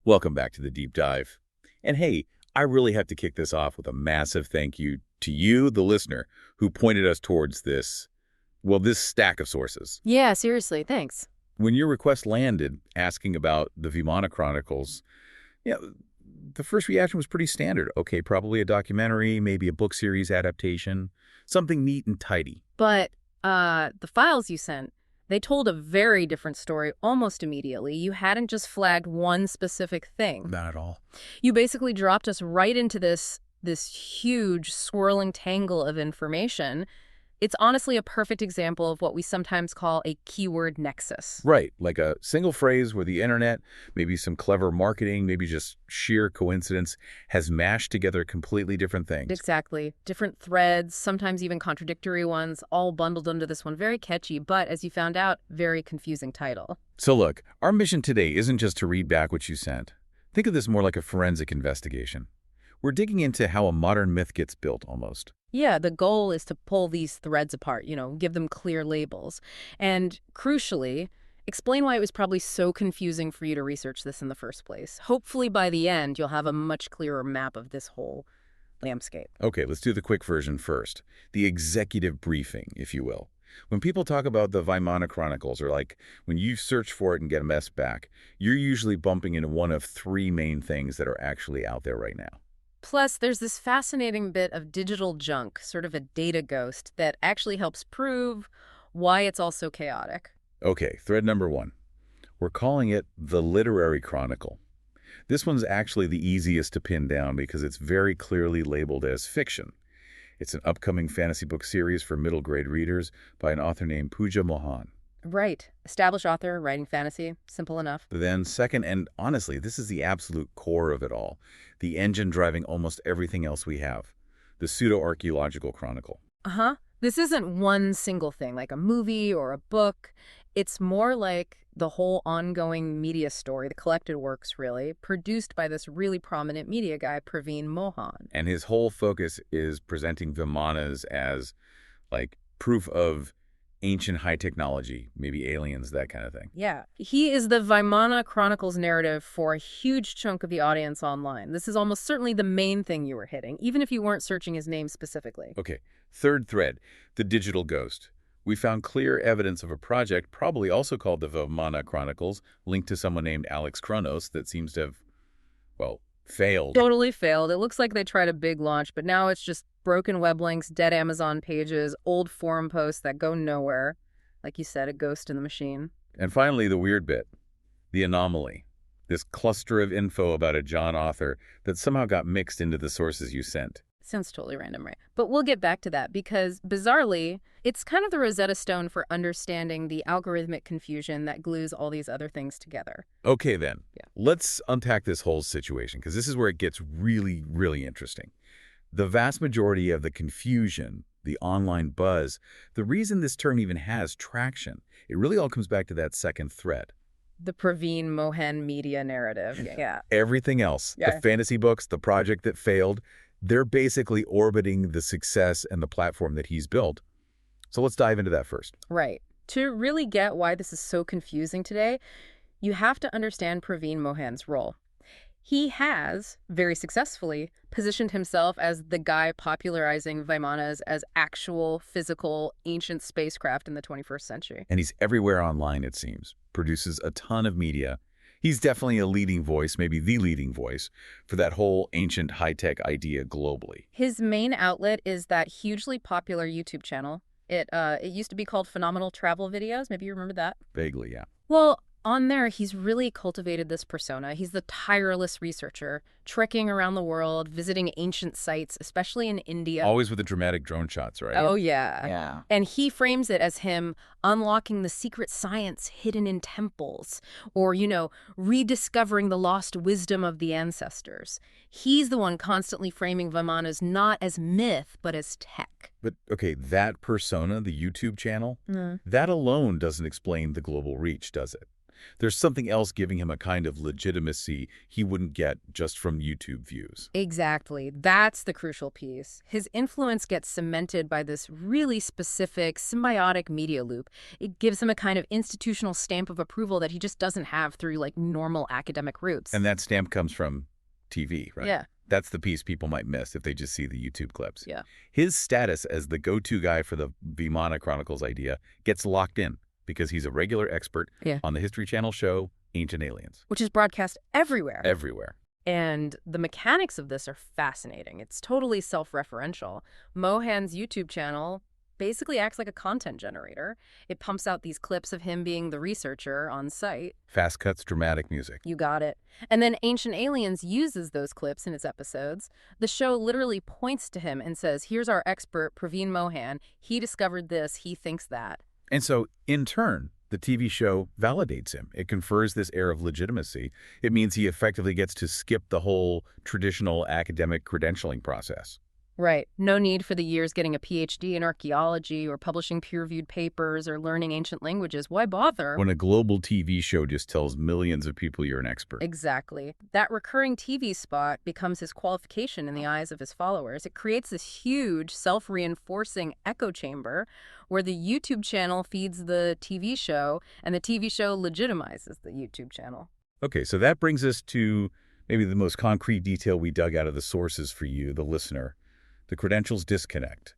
Welcome back to the deep dive. And hey, I really have to kick this off with a massive thank you to you, the listener, who pointed us towards this stack of sources. Yeah, seriously, thanks. When your request landed asking about the Vimana Chronicles, yeah, the first reaction was pretty standard. Okay, probably a documentary, maybe a book series adaptation, something neat and tidy. But the files you sent, they told a very different story almost immediately. You hadn't just flagged one specific thing. Not at all. You basically dropped us right into this huge swirling tangle of information. It's honestly a perfect example of what we sometimes call a keyword nexus. Right, like a single phrase where the internet, maybe some clever marketing, maybe just sheer coincidence, has mashed together completely different things. Exactly. Different threads, sometimes even contradictory ones, all bundled under this one very catchy, but as you found out, very confusing title. So look, our mission today isn't just to read back what you sent. Think of this more like a forensic investigation. We're digging into how a modern myth gets built, almost. Yeah, the goal is to pull these threads apart, give them clear labels. And crucially, explain why it was probably so confusing for you to research this in the first place. Hopefully by the end, you'll have a much clearer map of this whole landscape. Okay, let's do the quick version first. The executive briefing, if you will. When people talk about the Vimana Chronicles, or like when you search for it and get a mess back, you're usually bumping into one of three main things that are actually out there right now. Plus, there's this fascinating bit of digital junk, sort of a data ghost, that actually helps prove why it's all so chaotic. Okay, thread number one. We're calling it the Literary Chronicle. This one's actually the easiest to pin down because it's very clearly labeled as fiction. It's an upcoming fantasy book series for middle grade readers by an author named Pooja Mohan. Right. Established author, writing fantasy. Simple enough. Then second, and honestly, this is the absolute core of it all, the engine driving almost everything else we have, the pseudo-archaeological chronicle. Uh-huh. This isn't one single thing, like a movie or a book. It's more like the whole ongoing media story, the collected works, really, produced by this really prominent media guy, Praveen Mohan. And his whole focus is presenting Vimanas as, like, proof of ancient high technology, maybe aliens, that kind of thing. Yeah. He is the Vimana Chronicles narrative for a huge chunk of the audience online. This is almost certainly the main thing you were hitting, even if you weren't searching his name specifically. Okay, third thread, the digital ghost. We found clear evidence of a project, probably also called the Vimana Chronicles, linked to someone named Alex Kronos that seems to have, well, failed. Totally failed. It looks like they tried a big launch, but now it's just broken web links, dead Amazon pages, old forum posts that go nowhere. Like you said, a ghost in the machine. And finally, the weird bit, the anomaly. This cluster of info about a John author that somehow got mixed into the sources you sent. Sounds totally random, right? But we'll get back to that because, bizarrely, it's kind of the Rosetta Stone for understanding the algorithmic confusion that glues all these other things together. Okay, then. Yeah. Let's unpack this whole situation, because this is where it gets really, really interesting. The vast majority of the confusion, the online buzz, the reason this term even has traction, it really all comes back to that second thread. The Praveen Mohan media narrative. Yeah. Everything else, Yeah. the fantasy books, the project that failed, they're basically orbiting the success and the platform that he's built. So let's dive into that first. Right. To really get why this is so confusing today, you have to understand Praveen Mohan's role. He has, very successfully, positioned himself as the guy popularizing Vimanas as actual, physical, ancient spacecraft in the 21st century. And he's everywhere online, it seems. Produces a ton of media. He's definitely a leading voice, maybe the leading voice, for that whole ancient high-tech idea globally. His main outlet is that hugely popular YouTube channel. It used to be called Phenomenal Travel Videos. Maybe you remember that? Vaguely, yeah. Well, on there, he's really cultivated this persona. He's the tireless researcher, trekking around the world, visiting ancient sites, especially in India. Always with the dramatic drone shots, right? Oh, yeah. Yeah. And he frames it as him unlocking the secret science hidden in temples or, rediscovering the lost wisdom of the ancestors. He's the one constantly framing Vimanas not as myth, but as tech. But, okay, that persona, the YouTube channel, that alone doesn't explain the global reach, does it? There's something else giving him a kind of legitimacy he wouldn't get just from YouTube views. Exactly. That's the crucial piece. His influence gets cemented by this really specific symbiotic media loop. It gives him a kind of institutional stamp of approval that he just doesn't have through like normal academic routes. And that stamp comes from TV, right? Yeah. That's the piece people might miss if they just see the YouTube clips. Yeah. His status as the go-to guy for the Vimana Chronicles idea gets locked in because he's a regular expert on the History Channel show Ancient Aliens. Which is broadcast everywhere. Everywhere. And the mechanics of this are fascinating. It's totally self-referential. Mohan's YouTube channel basically acts like a content generator. It pumps out these clips of him being the researcher on site. Fast cuts, dramatic music. You got it. And then Ancient Aliens uses those clips in its episodes. The show literally points to him and says, here's our expert, Praveen Mohan. He discovered this. He thinks that. And so, in turn, the TV show validates him. It confers this air of legitimacy. It means he effectively gets to skip the whole traditional academic credentialing process. Right. No need for the years getting a PhD in archaeology or publishing peer-reviewed papers or learning ancient languages. Why bother? When a global TV show just tells millions of people you're an expert. Exactly. That recurring TV spot becomes his qualification in the eyes of his followers. It creates this huge self-reinforcing echo chamber where the YouTube channel feeds the TV show and the TV show legitimizes the YouTube channel. Okay, so that brings us to maybe the most concrete detail we dug out of the sources for you, the listener. The credentials disconnect.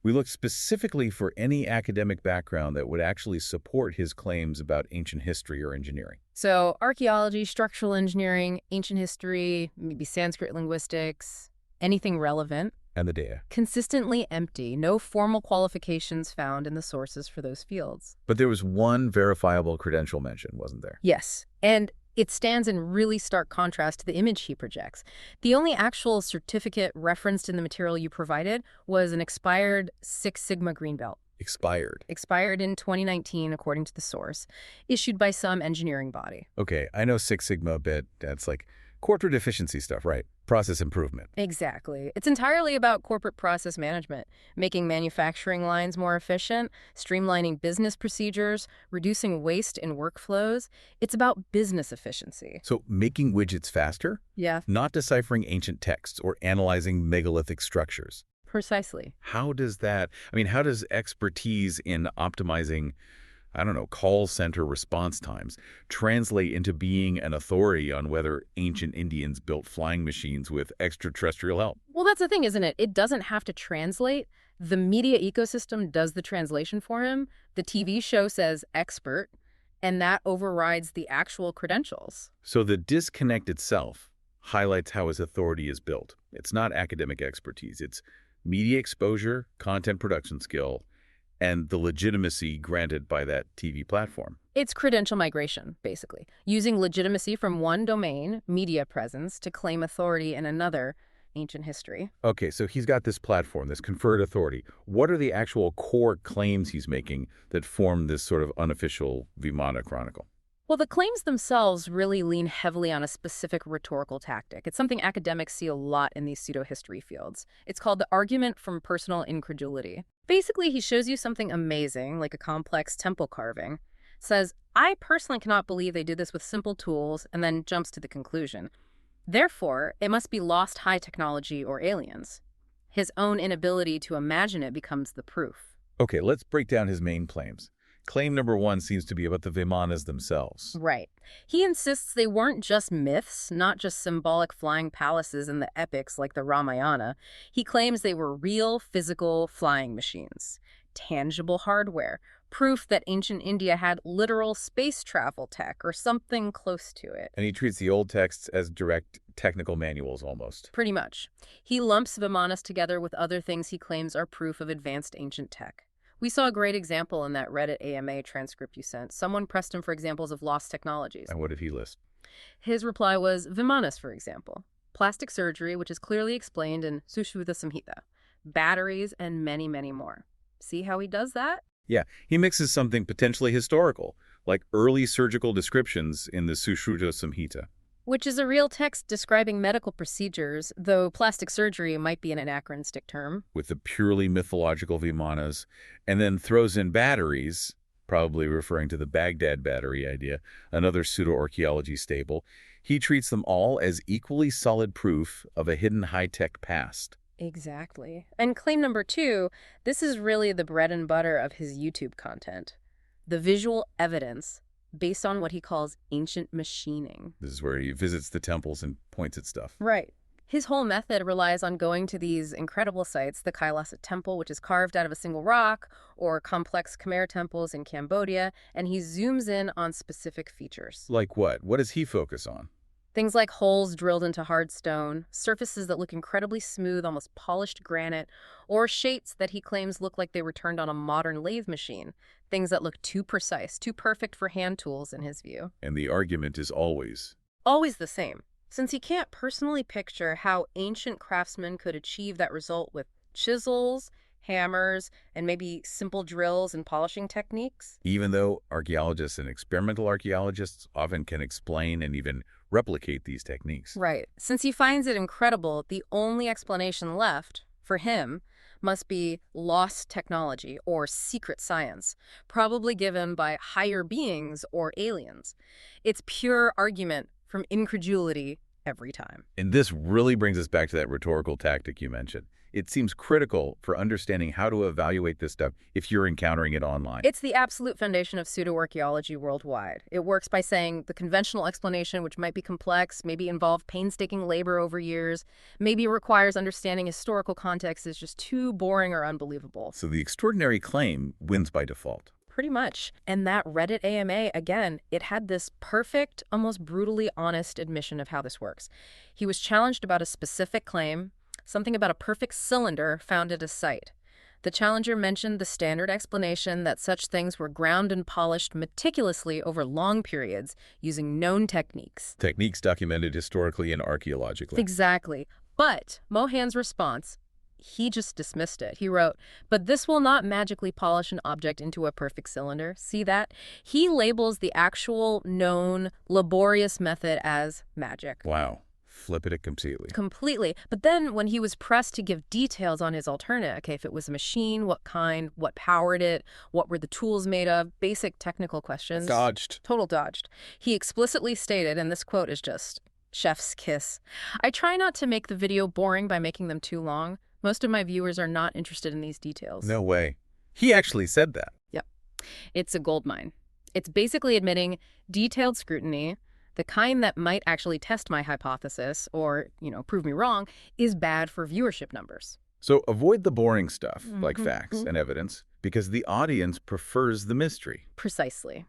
We looked specifically for any academic background that would actually support his claims about ancient history or engineering. So archaeology, structural engineering, ancient history, maybe Sanskrit linguistics, anything relevant. And the data. Consistently empty. No formal qualifications found in the sources for those fields. But there was one verifiable credential mention, wasn't there? Yes. And it stands in really stark contrast to the image he projects. The only actual certificate referenced in the material you provided was an expired Six Sigma green belt. Expired. Expired in 2019, according to the source, issued by some engineering body. Okay, I know Six Sigma a bit. That's like corporate efficiency stuff, right? Process improvement. Exactly. It's entirely about corporate process management, making manufacturing lines more efficient, streamlining business procedures, reducing waste in workflows. It's about business efficiency. So making widgets faster? Yeah. Not deciphering ancient texts or analyzing megalithic structures. Precisely. How does expertise in optimizing, I don't know, call center response times translate into being an authority on whether ancient Indians built flying machines with extraterrestrial help? Well, that's the thing, isn't it? It doesn't have to translate. The media ecosystem does the translation for him. The TV show says expert, and that overrides the actual credentials. So the disconnect itself highlights how his authority is built. It's not academic expertise. It's media exposure, content production skill, and the legitimacy granted by that TV platform. It's credential migration, basically, using legitimacy from one domain, media presence, to claim authority in another, ancient history. Okay, so he's got this platform, this conferred authority. What are the actual core claims he's making that form this sort of unofficial Vimana Chronicle? Well, the claims themselves really lean heavily on a specific rhetorical tactic. It's something academics see a lot in these pseudo-history fields. It's called the argument from personal incredulity. Basically, he shows you something amazing, like a complex temple carving, says, I personally cannot believe they did this with simple tools, and then jumps to the conclusion. Therefore, it must be lost high technology or aliens. His own inability to imagine it becomes the proof. Okay, let's break down his main claims. Claim number one seems to be about the Vimanas themselves. Right. He insists they weren't just myths, not just symbolic flying palaces in the epics like the Ramayana. He claims they were real, physical flying machines, tangible hardware, proof that ancient India had literal space travel tech or something close to it. And he treats the old texts as direct technical manuals almost. Pretty much. He lumps Vimanas together with other things he claims are proof of advanced ancient tech. We saw a great example in that Reddit AMA transcript you sent. Someone pressed him for examples of lost technologies. And what did he list? His reply was Vimanas, for example. Plastic surgery, which is clearly explained in Sushruta Samhita. Batteries, and many, many more. See how he does that? Yeah, he mixes something potentially historical, like early surgical descriptions in the Sushruta Samhita. Which is a real text describing medical procedures, though plastic surgery might be an anachronistic term. With the purely mythological Vimanas, and then throws in batteries, probably referring to the Baghdad battery idea, another pseudo-archaeology staple. He treats them all as equally solid proof of a hidden high-tech past. Exactly. And claim number 2, this is really the bread and butter of his YouTube content. The visual evidence based on what he calls ancient machining. This is where he visits the temples and points at stuff. Right. His whole method relies on going to these incredible sites, the Kailasa Temple, which is carved out of a single rock, or complex Khmer temples in Cambodia, and he zooms in on specific features. Like what? What does he focus on? Things like holes drilled into hard stone, surfaces that look incredibly smooth, almost polished granite, or shapes that he claims look like they were turned on a modern lathe machine. Things that look too precise, too perfect for hand tools in his view. And the argument is always the same. Since he can't personally picture how ancient craftsmen could achieve that result with chisels, hammers, and maybe simple drills and polishing techniques. even though archaeologists and experimental archaeologists often can explain and even replicate these techniques. Right. Since he finds it incredible, the only explanation left, for him, must be lost technology or secret science, probably given by higher beings or aliens. It's pure argument from incredulity every time. And this really brings us back to that rhetorical tactic you mentioned. It seems critical for understanding how to evaluate this stuff if you're encountering it online. It's the absolute foundation of pseudo-archaeology worldwide. It works by saying the conventional explanation, which might be complex, maybe involve painstaking labor over years, maybe requires understanding historical context, is just too boring or unbelievable. So the extraordinary claim wins by default. Pretty much. And that Reddit AMA, again, it had this perfect, almost brutally honest admission of how this works. He was challenged about a specific claim, something about a perfect cylinder found at a site. The challenger mentioned the standard explanation that such things were ground and polished meticulously over long periods using known techniques. Techniques documented historically and archaeologically. Exactly. But Mohan's response, he just dismissed it. He wrote, "But this will not magically polish an object into a perfect cylinder." See that? He labels the actual known laborious method as magic. Wow. Flipped it completely. Completely. But then when he was pressed to give details on his alternate, okay, if it was a machine, what kind, what powered it, what were the tools made of, basic technical questions. Dodged. Total dodged. He explicitly stated, and this quote is just chef's kiss, "I try not to make the video boring by making them too long. Most of my viewers are not interested in these details." No way. He actually said that. Yep. It's a goldmine. It's basically admitting detailed scrutiny, the kind that might actually test my hypothesis or, prove me wrong, is bad for viewership numbers. So avoid the boring stuff, like facts and evidence, because the audience prefers the mystery. Precisely.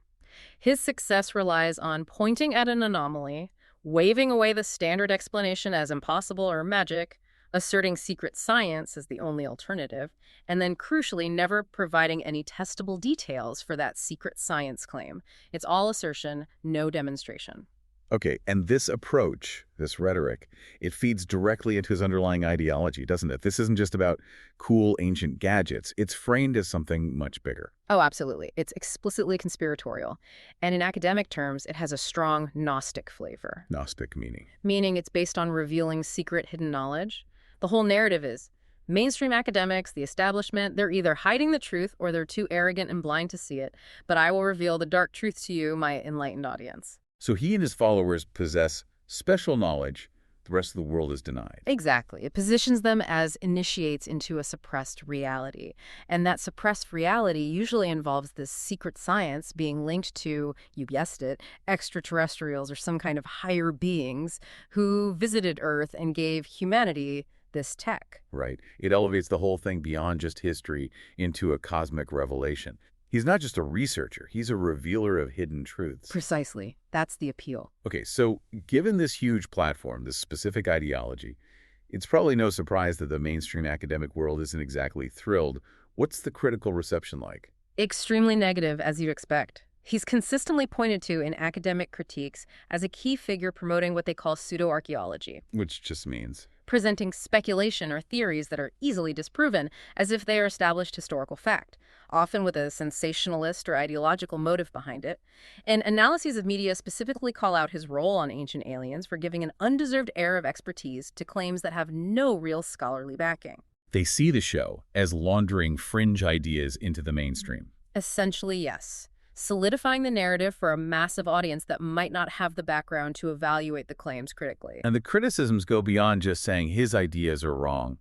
His success relies on pointing at an anomaly, waving away the standard explanation as impossible or magic, asserting secret science as the only alternative, and then crucially never providing any testable details for that secret science claim. It's all assertion, no demonstration. Okay, and this approach, this rhetoric, it feeds directly into his underlying ideology, doesn't it? This isn't just about cool ancient gadgets. It's framed as something much bigger. Oh, absolutely. It's explicitly conspiratorial. And in academic terms, it has a strong Gnostic flavor. Gnostic meaning. Meaning it's based on revealing secret hidden knowledge. The whole narrative is mainstream academics, the establishment, they're either hiding the truth or they're too arrogant and blind to see it. But I will reveal the dark truth to you, my enlightened audience. So he and his followers possess special knowledge the rest of the world is denied. Exactly. It positions them as initiates into a suppressed reality. And that suppressed reality usually involves this secret science being linked to, you guessed it, extraterrestrials or some kind of higher beings who visited Earth and gave humanity this tech. Right. It elevates the whole thing beyond just history into a cosmic revelation. He's not just a researcher, he's a revealer of hidden truths. Precisely. That's the appeal. Okay, so given this huge platform, this specific ideology, it's probably no surprise that the mainstream academic world isn't exactly thrilled. What's the critical reception like? Extremely negative, as you'd expect. He's consistently pointed to in academic critiques as a key figure promoting what they call pseudo-archaeology. Which just means presenting speculation or theories that are easily disproven as if they are established historical fact, often with a sensationalist or ideological motive behind it. And analyses of media specifically call out his role on Ancient Aliens for giving an undeserved air of expertise to claims that have no real scholarly backing. they see the show as laundering fringe ideas into the mainstream. Essentially, yes. Solidifying the narrative for a massive audience that might not have the background to evaluate the claims critically. And the criticisms go beyond just saying his ideas are wrong,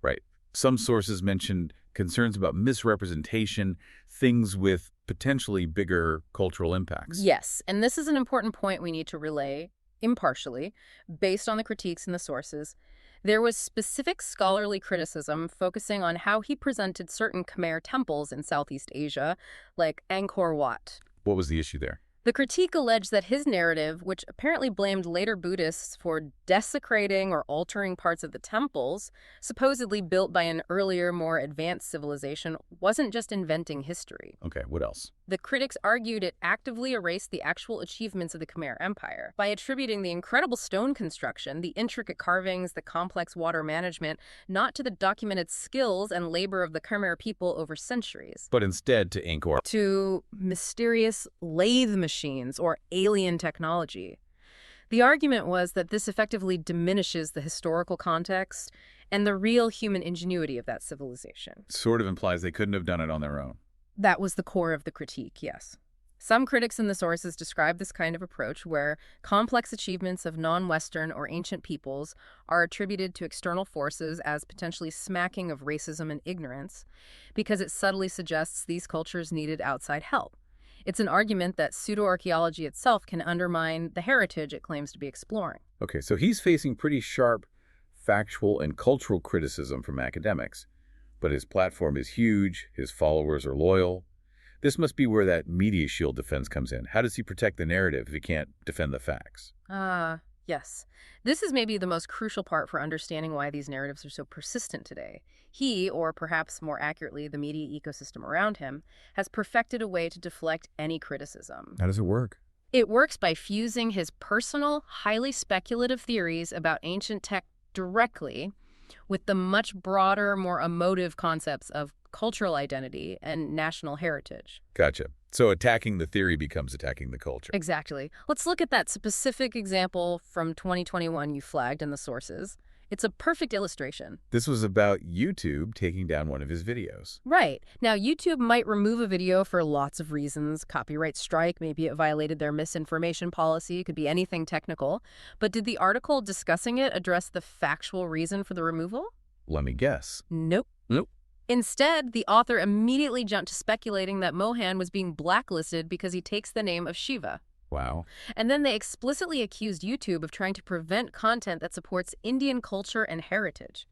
right? Some sources mentioned concerns about misrepresentation, things with potentially bigger cultural impacts. Yes, and this is an important point we need to relay impartially, based on the critiques in the sources. There was specific scholarly criticism focusing on how he presented certain Khmer temples in Southeast Asia, like Angkor Wat. What was the issue there? The critique alleged that his narrative, which apparently blamed later Buddhists for desecrating or altering parts of the temples, supposedly built by an earlier, more advanced civilization, wasn't just inventing history. Okay, what else? The critics argued it actively erased the actual achievements of the Khmer Empire by attributing the incredible stone construction, the intricate carvings, the complex water management, not to the documented skills and labor of the Khmer people over centuries, But instead to Angkor. to mysterious lathe machines or alien technology. The argument was that this effectively diminishes the historical context and the real human ingenuity of that civilization. Sort of implies they couldn't have done it on their own. That was the core of the critique, yes. Some critics in the sources describe this kind of approach where complex achievements of non-Western or ancient peoples are attributed to external forces as potentially smacking of racism and ignorance because it subtly suggests these cultures needed outside help. It's an argument that pseudo-archaeology itself can undermine the heritage it claims to be exploring. Okay, so he's facing pretty sharp factual and cultural criticism from academics. But his platform is huge, his followers are loyal. This must be where that media shield defense comes in. How does he protect the narrative if he can't defend the facts? Yes. This is maybe the most crucial part for understanding why these narratives are so persistent today. He, or perhaps more accurately, the media ecosystem around him, has perfected a way to deflect any criticism. How does it work? It works by fusing his personal, highly speculative theories about ancient tech directly with the much broader, more emotive concepts of cultural identity and national heritage. Gotcha. So attacking the theory becomes attacking the culture. Exactly. Let's look at that specific example from 2021 you flagged in the sources. It's a perfect illustration. This was about YouTube taking down one of his videos. Right. Now, YouTube might remove a video for lots of reasons. Copyright strike, maybe it violated their misinformation policy, it could be anything technical. But did the article discussing it address the factual reason for the removal? Let me guess. Nope. Nope. Instead, the author immediately jumped to speculating that Mohan was being blacklisted because he takes the name of Shiva. Wow. And then they explicitly accused YouTube of trying to prevent content that supports Indian culture and heritage.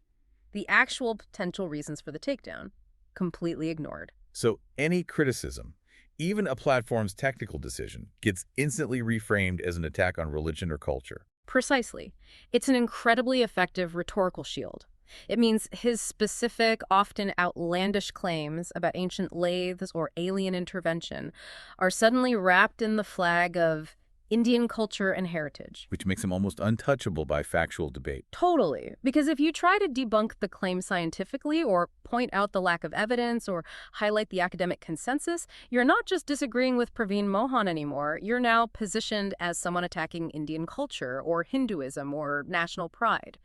The actual potential reasons for the takedown, completely ignored. So any criticism, even a platform's technical decision, gets instantly reframed as an attack on religion or culture. Precisely. It's an incredibly effective rhetorical shield. It means his specific, often outlandish claims about ancient lathes or alien intervention are suddenly wrapped in the flag of Indian culture and heritage. Which makes him almost untouchable by factual debate. Totally. Because if you try to debunk the claim scientifically or point out the lack of evidence or highlight the academic consensus, you're not just disagreeing with Praveen Mohan anymore. You're now positioned as someone attacking Indian culture or Hinduism or national pride.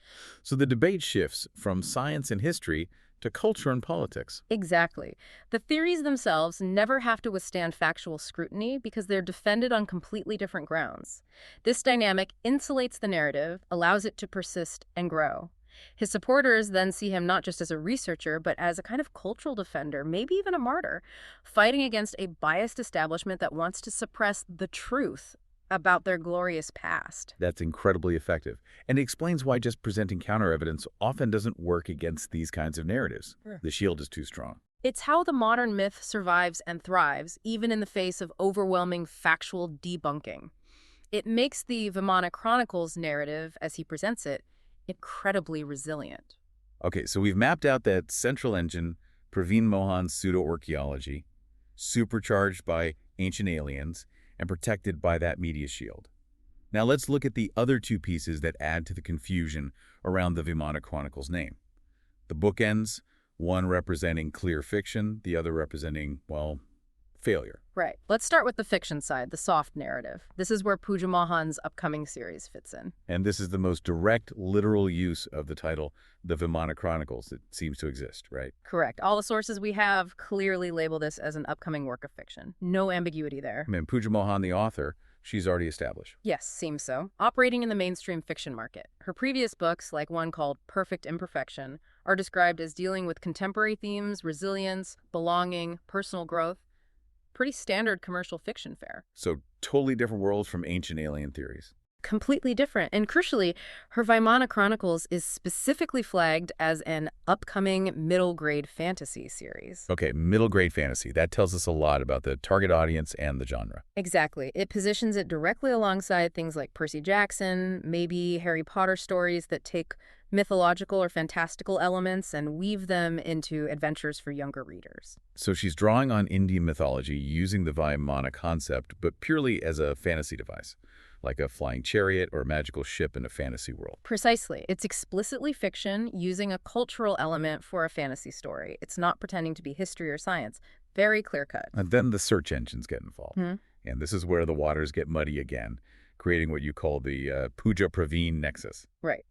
So the debate shifts from science and history to culture and politics. Exactly. The theories themselves never have to withstand factual scrutiny because they're defended on completely different grounds. This dynamic insulates the narrative, allows it to persist and grow. His supporters then see him not just as a researcher, but as a kind of cultural defender, maybe even a martyr, fighting against a biased establishment that wants to suppress the truth about their glorious past. That's incredibly effective. And it explains why just presenting counter-evidence often doesn't work against these kinds of narratives. Sure. The shield is too strong. It's how the modern myth survives and thrives, even in the face of overwhelming factual debunking. It makes the Vimana Chronicles narrative, as he presents it, incredibly resilient. Okay, so we've mapped out that central engine, Praveen Mohan's pseudo-archaeology, supercharged by ancient aliens, and protected by that media shield. Now let's look at the other two pieces that add to the confusion around the Vimana Chronicles name. The bookends, one representing clear fiction, the other representing, well, failure. Right. Let's start with the fiction side, the soft narrative. This is where Pooja Mohan's upcoming series fits in. And this is the most direct, literal use of the title, the Vimana Chronicles, that seems to exist, right? Correct. All the sources we have clearly label this as an upcoming work of fiction. No ambiguity there. I mean, Pooja Mohan, the author, she's already established. Yes, seems so. Operating in the mainstream fiction market. Her previous books, like one called Perfect Imperfection, are described as dealing with contemporary themes, resilience, belonging, personal growth. Pretty standard commercial fiction fare. So totally different worlds from ancient alien theories. Completely different. And crucially, her Vimana Chronicles is specifically flagged as an upcoming middle-grade fantasy series. Okay, middle grade fantasy. That tells us a lot about the target audience and the genre. Exactly. It positions it directly alongside things like Percy Jackson, maybe Harry Potter stories that take mythological or fantastical elements and weave them into adventures for younger readers. So she's drawing on Indian mythology using the Vimana concept, but purely as a fantasy device, like a flying chariot or a magical ship in a fantasy world. Precisely. It's explicitly fiction using a cultural element for a fantasy story. It's not pretending to be history or science. Very clear-cut. And then the search engines get involved. And this is where the waters get muddy again, creating what you call the Pooja-Praveen nexus. Right.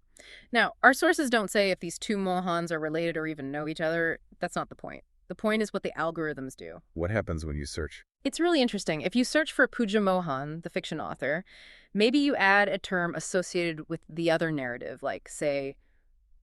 Now, our sources don't say if these two Mohans are related or even know each other. That's not the point. The point is what the algorithms do. What happens when you search? It's really interesting. If you search for Pooja Mohan, the fiction author, maybe you add a term associated with the other narrative, like, say,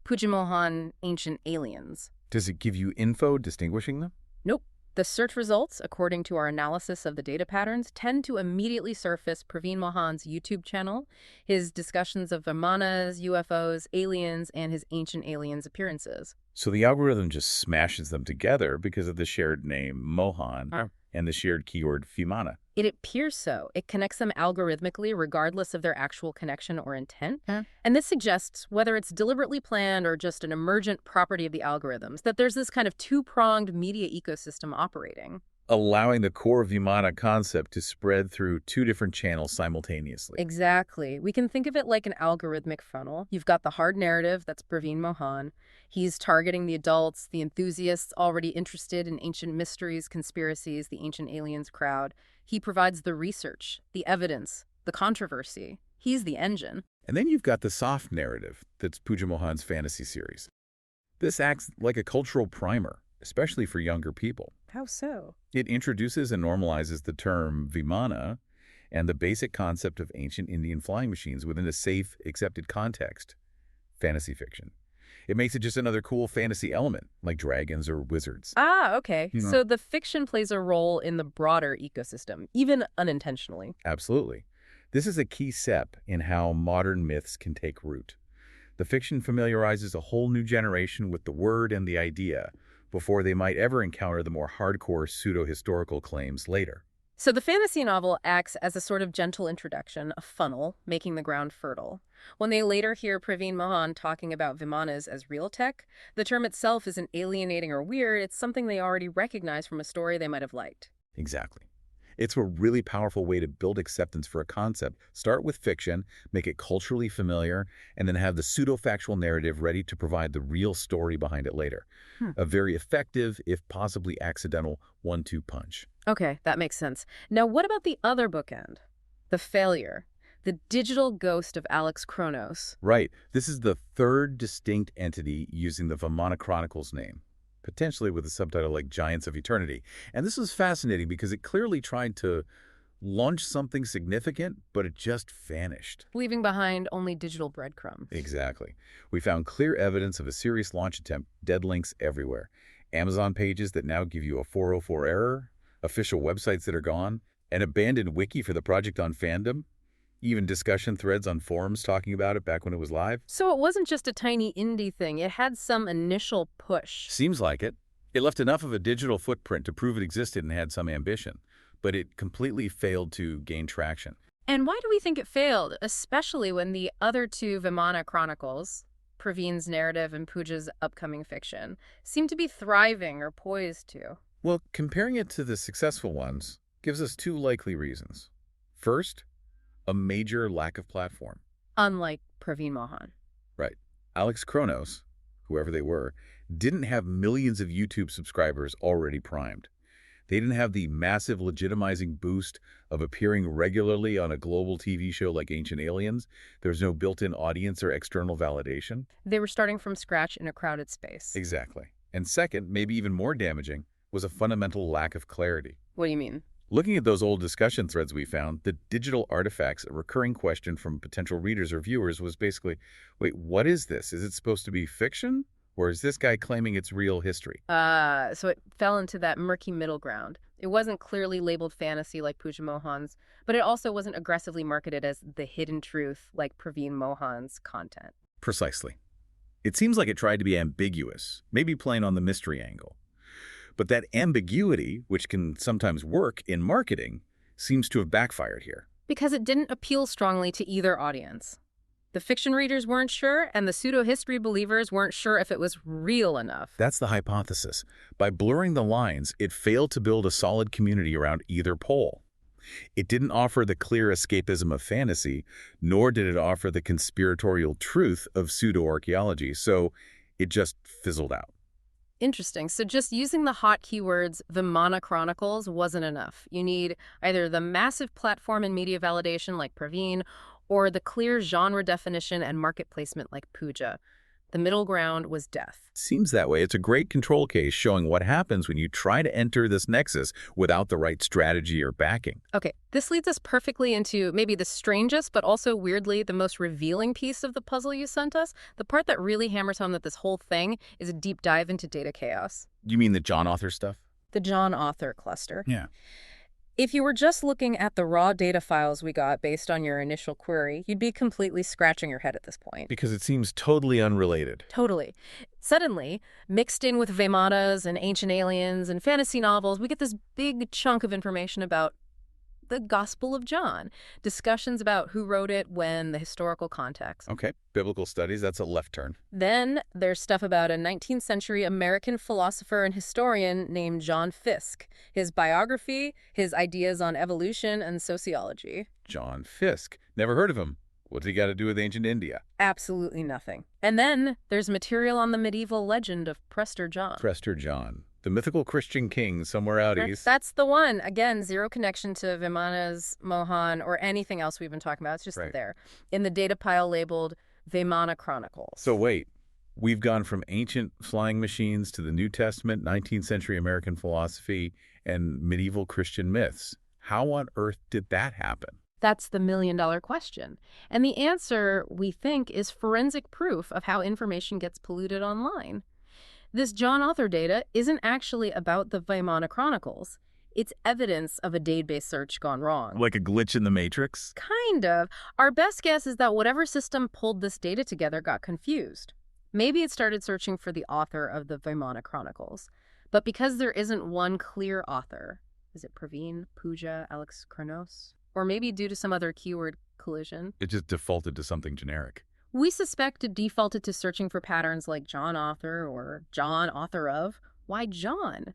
Pooja Mohan, Ancient Aliens. Does it give you info distinguishing them? Nope. The search results, according to our analysis of the data patterns, tend to immediately surface Praveen Mohan's YouTube channel, his discussions of Vimanas, UFOs, aliens, and his Ancient Aliens appearances. So the algorithm just smashes them together because of the shared name Mohan and the shared keyword Vimana. It appears so. It connects them algorithmically regardless of their actual connection or intent. And this suggests, whether it's deliberately planned or just an emergent property of the algorithms, that there's this kind of two-pronged media ecosystem operating. Allowing the core Vimana concept to spread through two different channels simultaneously. Exactly. We can think of it like an algorithmic funnel. You've got the hard narrative, that's Praveen Mohan. He's targeting the adults, the enthusiasts already interested in ancient mysteries, conspiracies, the ancient aliens crowd. He provides the research, the evidence, the controversy. He's the engine. And then you've got the soft narrative that's Pooja Mohan's fantasy series. This acts like a cultural primer, especially for younger people. How so? It introduces and normalizes the term Vimana and the basic concept of ancient Indian flying machines within a safe, accepted context, fantasy fiction. It makes it just another cool fantasy element, like dragons or wizards. Ah, okay. So the fiction plays a role in the broader ecosystem, even unintentionally. Absolutely. This is a key step in how modern myths can take root. The fiction familiarizes a whole new generation with the word and the idea before they might ever encounter the more hardcore pseudo-historical claims later. So the fantasy novel acts as a sort of gentle introduction, a funnel, making the ground fertile. When they later hear Praveen Mohan talking about Vimanas as real tech, the term itself isn't alienating or weird. It's something they already recognize from a story they might have liked. Exactly. It's a really powerful way to build acceptance for a concept. Start with fiction, make it culturally familiar, and then have the pseudo-factual narrative ready to provide the real story behind it later. A very effective, if possibly accidental, one-two punch. Okay, that makes sense. Now, what about the other bookend? The failure. The digital ghost of Alex Kronos. Right. This is the third distinct entity using the Vimana Chronicles name, potentially with a subtitle like Giants of Eternity. And this was fascinating because it clearly tried to launch something significant, but it just vanished. Leaving behind only digital breadcrumbs. Exactly. We found clear evidence of a serious launch attempt, dead links everywhere. Amazon pages that now give you a 404 error, official websites that are gone, an abandoned wiki for the project on fandom, even discussion threads on forums talking about it back when it was live. So it wasn't just a tiny indie thing. It had some initial push. Seems like it. It left enough of a digital footprint to prove it existed and had some ambition, but it completely failed to gain traction. And why do we think it failed, especially when the other two Vimana Chronicles, Praveen's narrative and Pooja's upcoming fiction, seem to be thriving or poised to? Well, comparing it to the successful ones gives us two likely reasons. First, a major lack of platform. Unlike Praveen Mohan. Right. Alex Kronos, whoever they were, didn't have millions of YouTube subscribers already primed. They didn't have the massive legitimizing boost of appearing regularly on a global TV show like Ancient Aliens. There's no built-in audience or external validation. They were starting from scratch in a crowded space. Exactly. And second, maybe even more damaging, was a fundamental lack of clarity. What do you mean? Looking at those old discussion threads we found, the digital artifacts, a recurring question from potential readers or viewers was basically, wait, what is this? Is it supposed to be fiction? Or is this guy claiming it's real history? So it fell into that murky middle ground. It wasn't clearly labeled fantasy like Pooja Mohan's, but it also wasn't aggressively marketed as the hidden truth like Praveen Mohan's content. Precisely. It seems like it tried to be ambiguous, maybe playing on the mystery angle. But that ambiguity, which can sometimes work in marketing, seems to have backfired here. Because it didn't appeal strongly to either audience. The fiction readers weren't sure, and the pseudo-history believers weren't sure if it was real enough. That's the hypothesis. By blurring the lines, it failed to build a solid community around either pole. It didn't offer the clear escapism of fantasy, nor did it offer the conspiratorial truth of pseudo-archaeology, so it just fizzled out. Interesting. So just using the hot keywords Vimana Chronicles wasn't enough. You need either the massive platform and media validation like Praveen, or the clear genre definition and market placement like Pooja. The middle ground was death. Seems that way. It's a great control case showing what happens when you try to enter this nexus without the right strategy or backing. Okay, this leads us perfectly into maybe the strangest, but also weirdly the most revealing piece of the puzzle you sent us, the part that really hammers home that this whole thing is a deep dive into data chaos. You mean the John Author stuff? The John Author cluster. Yeah. If you were just looking at the raw data files we got based on your initial query, you'd be completely scratching your head at this point. Because it seems totally unrelated. Totally. Suddenly, mixed in with Vimanas and Ancient Aliens and fantasy novels, we get this big chunk of information about the Gospel of John. Discussions about who wrote it, when, the historical context. Okay, biblical studies, that's a left turn. Then there's stuff about a 19th century American philosopher and historian named John Fiske, his biography, his ideas on evolution and sociology. John Fiske. Never heard of him. What's he got to do with ancient India? Absolutely nothing. And then there's material on the medieval legend of Prester John. Prester John, the mythical Christian king somewhere out east. That's the one. Again, zero connection to Vimanas, Mohan, or anything else we've been talking about. It's just there in the data pile labeled Vimana Chronicles. So wait, we've gone from ancient flying machines to the New Testament, 19th century American philosophy, and medieval Christian myths. How on earth did that happen? That's the million-dollar question. And the answer, we think, is forensic proof of how information gets polluted online. This John Author data isn't actually about the Vimana Chronicles. It's evidence of a database search gone wrong. Like a glitch in the matrix? Kind of. Our best guess is that whatever system pulled this data together got confused. Maybe it started searching for the author of the Vimana Chronicles. But because there isn't one clear author, is it Praveen, Pooja, Alex Kronos? Or maybe due to some other keyword collision. It just defaulted to something generic. We suspect it defaulted to searching for patterns like John Author or John Author of. Why John?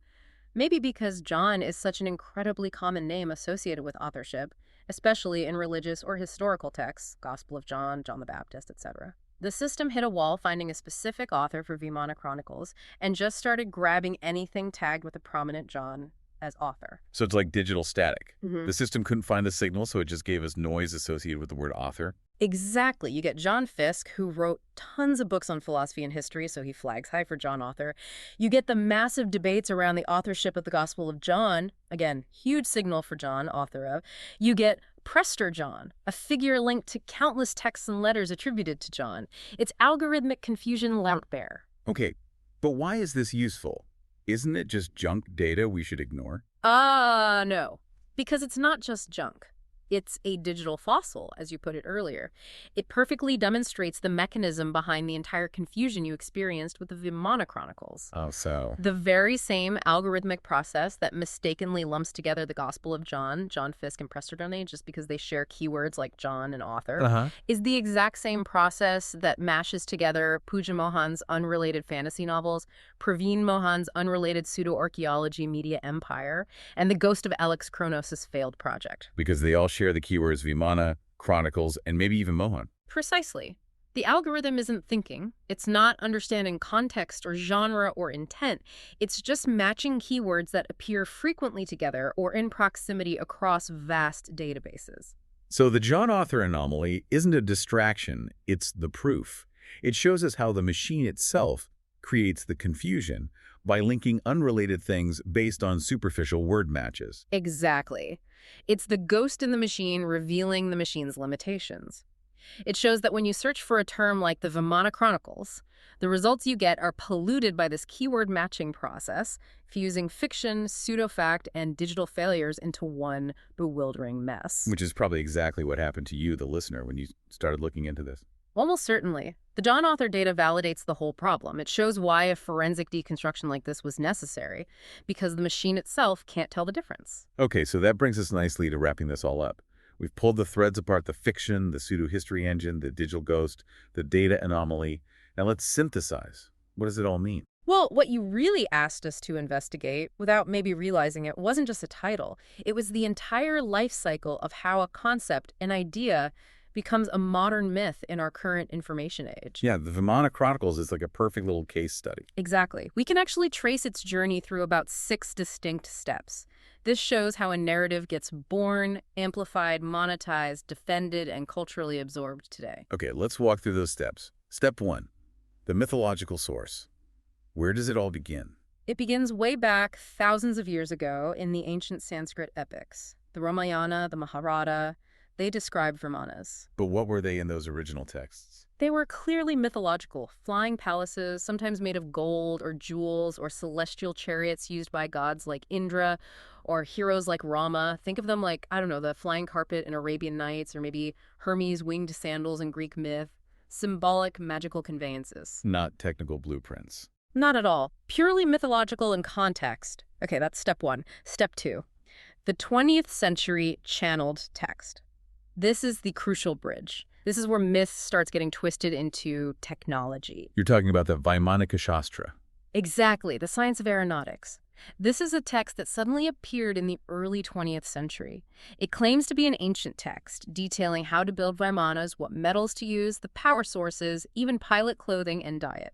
Maybe because John is such an incredibly common name associated with authorship, especially in religious or historical texts, Gospel of John, John the Baptist, etc. The system hit a wall finding a specific author for Vimana Chronicles and just started grabbing anything tagged with a prominent John as author. So it's like digital static. Mm-hmm. The system couldn't find the signal, so it just gave us noise associated with the word author. Exactly. You get John Fiske, who wrote tons of books on philosophy and history, so he flags high for John Author. You get the massive debates around the authorship of the Gospel of John. Again, huge signal for John, author of. You get Prester John, a figure linked to countless texts and letters attributed to John. It's algorithmic confusion out there. Okay, but why is this useful? Isn't it just junk data we should ignore? No. Because it's not just junk. It's a digital fossil, as you put it earlier. It perfectly demonstrates the mechanism behind the entire confusion you experienced with the Vimana Chronicles. Oh, so. The very same algorithmic process that mistakenly lumps together the Gospel of John, John Fiske, and Prester John just because they share keywords like John and author, is the exact same process that mashes together Pooja Mohan's unrelated fantasy novels, Praveen Mohan's unrelated pseudo-archaeology media empire, and the Ghost of Alex Kronos' failed project. Because they all share the keywords Vimana, Chronicles, and maybe even Mohan. Precisely. The algorithm isn't thinking. It's not understanding context or genre or intent. It's just matching keywords that appear frequently together or in proximity across vast databases. So the John author anomaly isn't a distraction, it's the proof. It shows us how the machine itself creates the confusion by linking unrelated things based on superficial word matches. Exactly. It's the ghost in the machine revealing the machine's limitations. It shows that when you search for a term like the Vimana Chronicles, the results you get are polluted by this keyword matching process, fusing fiction, pseudo-fact, and digital failures into one bewildering mess. Which is probably exactly what happened to you, the listener, when you started looking into this. Almost certainly. The John author data validates the whole problem. It shows why a forensic deconstruction like this was necessary, because the machine itself can't tell the difference. Okay, so that brings us nicely to wrapping this all up. We've pulled the threads apart: the fiction, the pseudo-history engine, the digital ghost, the data anomaly. Now let's synthesize. What does it all mean? Well, what you really asked us to investigate, without maybe realizing it, wasn't just a title. It was the entire life cycle of how a concept, an idea, becomes a modern myth in our current information age. Yeah, the Vimana Chronicles is like a perfect little case study. Exactly. We can actually trace its journey through about 6 distinct steps. This shows how a narrative gets born, amplified, monetized, defended, and culturally absorbed today. Okay, let's walk through those steps. Step 1, the mythological source. Where does it all begin? It begins way back thousands of years ago in the ancient Sanskrit epics. The Ramayana, the Mahabharata, they describe Vimanas. But what were they in those original texts? They were clearly mythological, flying palaces, sometimes made of gold or jewels, or celestial chariots used by gods like Indra, or heroes like Rama. Think of them like, I don't know, the flying carpet in Arabian Nights, or maybe Hermes' winged sandals in Greek myth. Symbolic, magical conveyances. Not technical blueprints. Not at all. Purely mythological in context. Okay, that's step 1. Step 2. The 20th century channeled text. This is the crucial bridge. This is where myth starts getting twisted into technology. You're talking about the Vimana Shastra. Exactly, the science of aeronautics. This is a text that suddenly appeared in the early 20th century. It claims to be an ancient text, detailing how to build Vimanas, what metals to use, the power sources, even pilot clothing and diet.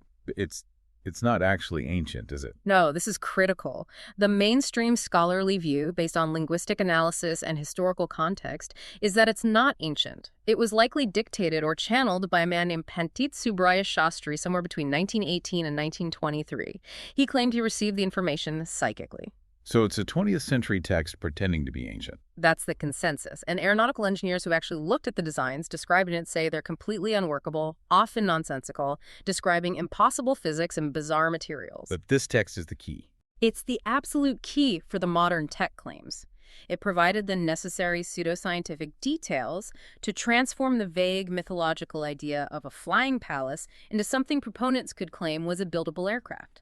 It's not actually ancient, is it? No, this is critical. The mainstream scholarly view, based on linguistic analysis and historical context, is that it's not ancient. It was likely dictated or channeled by a man named Pandit Subraya Shastri somewhere between 1918 and 1923. He claimed he received the information psychically. So it's a 20th century text pretending to be ancient. That's the consensus. And aeronautical engineers who actually looked at the designs describing it say they're completely unworkable, often nonsensical, describing impossible physics and bizarre materials. But this text is the key. It's the absolute key for the modern tech claims. It provided the necessary pseudoscientific details to transform the vague mythological idea of a flying palace into something proponents could claim was a buildable aircraft.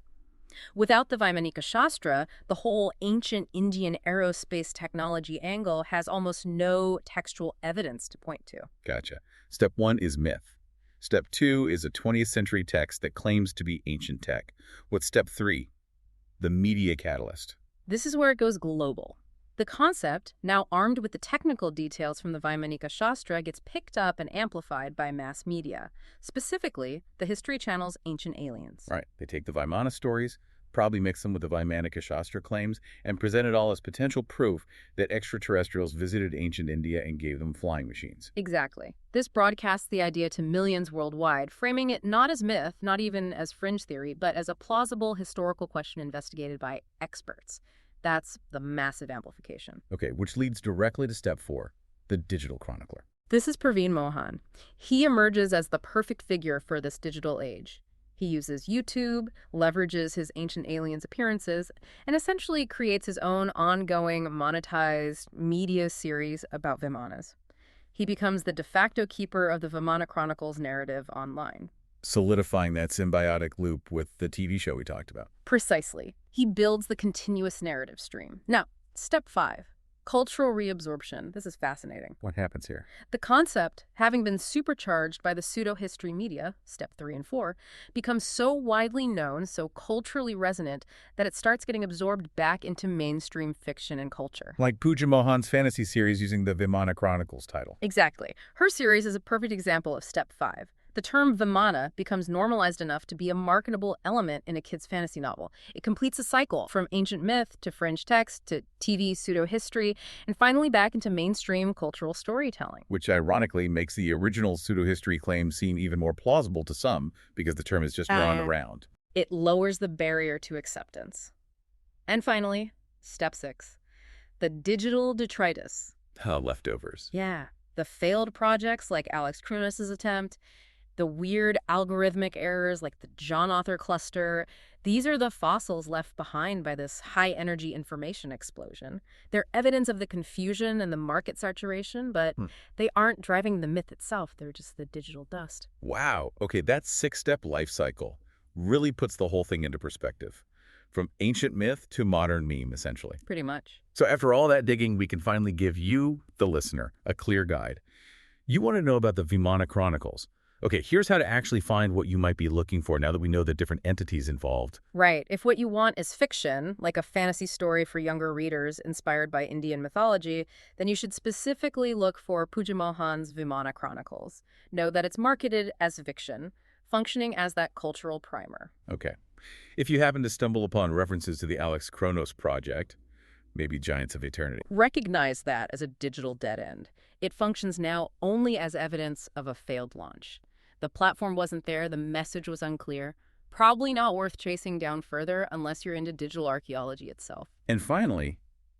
Without the Vimana Shastra, the whole ancient Indian aerospace technology angle has almost no textual evidence to point to. Gotcha. Step 1 is myth. Step 2 is a 20th century text that claims to be ancient tech. What's step 3? The media catalyst. This is where it goes global. The concept, now armed with the technical details from the Vimana Shastra, gets picked up and amplified by mass media, specifically the History Channel's Ancient Aliens. Right. They take the Vimana stories, probably mix them with the Vimana Shastra claims, and present it all as potential proof that extraterrestrials visited ancient India and gave them flying machines. Exactly. This broadcasts the idea to millions worldwide, framing it not as myth, not even as fringe theory, but as a plausible historical question investigated by experts. That's the massive amplification. Okay, which leads directly to step 4, the digital chronicler. This is Praveen Mohan. He emerges as the perfect figure for this digital age. He uses YouTube, leverages his Ancient Aliens appearances, and essentially creates his own ongoing, monetized media series about Vimanas. He becomes the de facto keeper of the Vimana Chronicles narrative online. Solidifying that symbiotic loop with the TV show we talked about. Precisely. He builds the continuous narrative stream. Now, step 5, cultural reabsorption. This is fascinating. What happens here? The concept, having been supercharged by the pseudo-history media, step 3 and 4, becomes so widely known, so culturally resonant, that it starts getting absorbed back into mainstream fiction and culture. Like Pooja Mohan's fantasy series using the Vimana Chronicles title. Exactly. Her series is a perfect example of step 5. The term Vimana becomes normalized enough to be a marketable element in a kid's fantasy novel. It completes a cycle from ancient myth to fringe text to TV pseudo-history and finally back into mainstream cultural storytelling. Which ironically makes the original pseudo-history claim seem even more plausible to some because the term is just run around. It lowers the barrier to acceptance. And finally, step 6, the digital detritus. Leftovers. Yeah, the failed projects like Alex Kronos's attempt, the weird algorithmic errors like the John Author cluster. These are the fossils left behind by this high-energy information explosion. They're evidence of the confusion and the market saturation, but they aren't driving the myth itself. They're just the digital dust. Wow. Okay, that 6-step life cycle really puts the whole thing into perspective. From ancient myth to modern meme, essentially. Pretty much. So after all that digging, we can finally give you, the listener, a clear guide. You want to know about the Vimana Chronicles. Okay, here's how to actually find what you might be looking for now that we know the different entities involved. Right. If what you want is fiction, like a fantasy story for younger readers inspired by Indian mythology, then you should specifically look for Puja Mohan's Vimana Chronicles. Know that it's marketed as fiction, functioning as that cultural primer. Okay. If you happen to stumble upon references to the Alex Kronos project, maybe Giants of Eternity. Recognize that as a digital dead end. It functions now only as evidence of a failed launch. The platform wasn't there, the message was unclear. Probably not worth chasing down further unless you're into digital archaeology itself. And finally,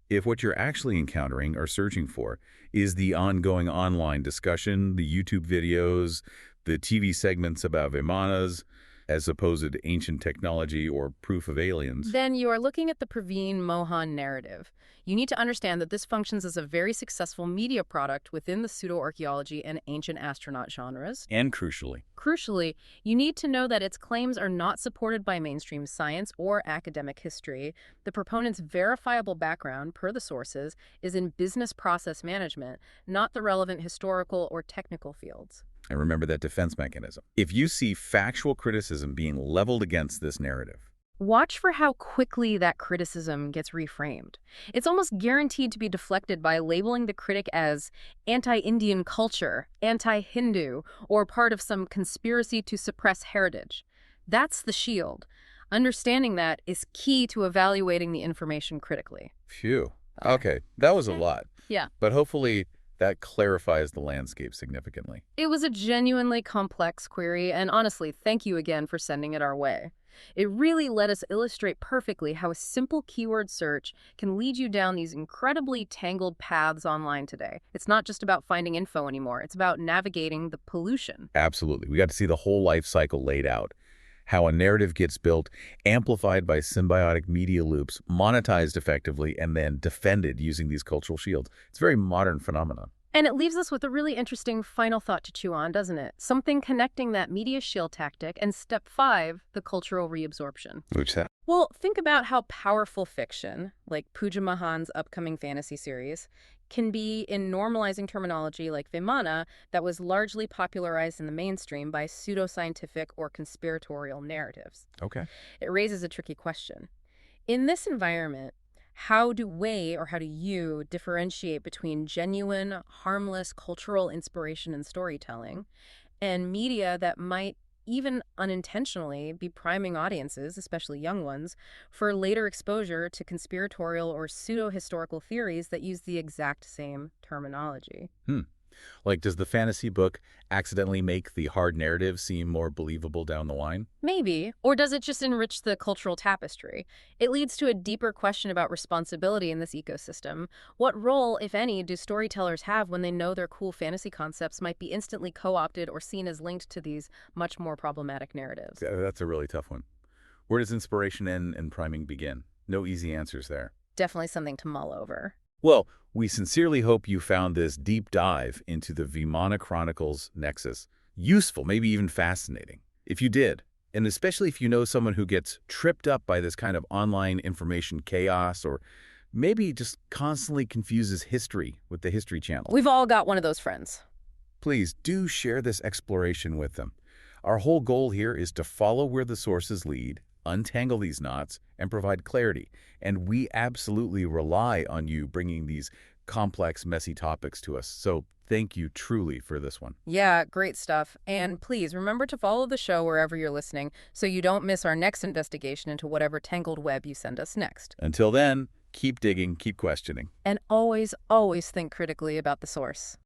if what you're actually encountering or searching for is the ongoing online discussion, the YouTube videos, the TV segments about Vimanas, as opposed to ancient technology or proof of aliens, then you are looking at the Praveen Mohan narrative. You need to understand that this functions as a very successful media product within the pseudo-archaeology and ancient astronaut genres. and crucially, You need to know that its claims are not supported by mainstream science or academic history. The proponent's verifiable background, per the sources, is in business process management, not the relevant historical or technical fields. and remember that defense mechanism. If you see factual criticism being leveled against this narrative, Watch for how quickly that criticism gets reframed. It's almost guaranteed to be deflected by labeling the critic as anti-Indian culture, anti-Hindu, or part of some conspiracy to suppress heritage. That's the shield. Understanding that is key to evaluating the information critically. phew. Okay, that was a lot. Yeah. But hopefully that clarifies the landscape significantly. It was a genuinely complex query, and honestly, thank you again for sending it our way. It really let us illustrate perfectly how a simple keyword search can lead you down these incredibly tangled paths online today. It's not just about finding info anymore. It's about navigating the pollution. Absolutely. We got to see the whole life cycle laid out. How a narrative gets built, amplified by symbiotic media loops, monetized effectively, and then defended using these cultural shields. It's a very modern phenomenon. And it leaves us with a really interesting final thought to chew on, doesn't it? Something connecting that media shield tactic and step 5, the cultural reabsorption. Which that? Well, think about how powerful fiction, like Puja Mohan's upcoming fantasy series, can be in normalizing terminology like Vimana that was largely popularized in the mainstream by pseudoscientific or conspiratorial narratives. Okay. It raises a tricky question. In this environment, how do you differentiate between genuine, harmless cultural inspiration and storytelling and media that might even unintentionally be priming audiences, especially young ones, for later exposure to conspiratorial or pseudo-historical theories that use the exact same terminology? Like, does the fantasy book accidentally make the hard narrative seem more believable down the line? Maybe. Or does it just enrich the cultural tapestry? It leads to a deeper question about responsibility in this ecosystem. What role, if any, do storytellers have when they know their cool fantasy concepts might be instantly co-opted or seen as linked to these much more problematic narratives? That's a really tough one. Where does inspiration end and priming begin? No easy answers there. Definitely something to mull over. Well, we sincerely hope you found this deep dive into the Vimana Chronicles nexus useful, maybe even fascinating. If you did, and especially if you know someone who gets tripped up by this kind of online information chaos or maybe just constantly confuses history with the History Channel, We've all got one of those friends. please do share this exploration with them. Our whole goal here is to follow where the sources lead, untangle these knots, and provide clarity. And we absolutely rely on you bringing these complex, messy topics to us. So thank you truly for this one. Yeah, great stuff. And please remember to follow the show wherever you're listening so you don't miss our next investigation into whatever tangled web you send us next. Until then, keep digging, keep questioning. And always, always think critically about the source.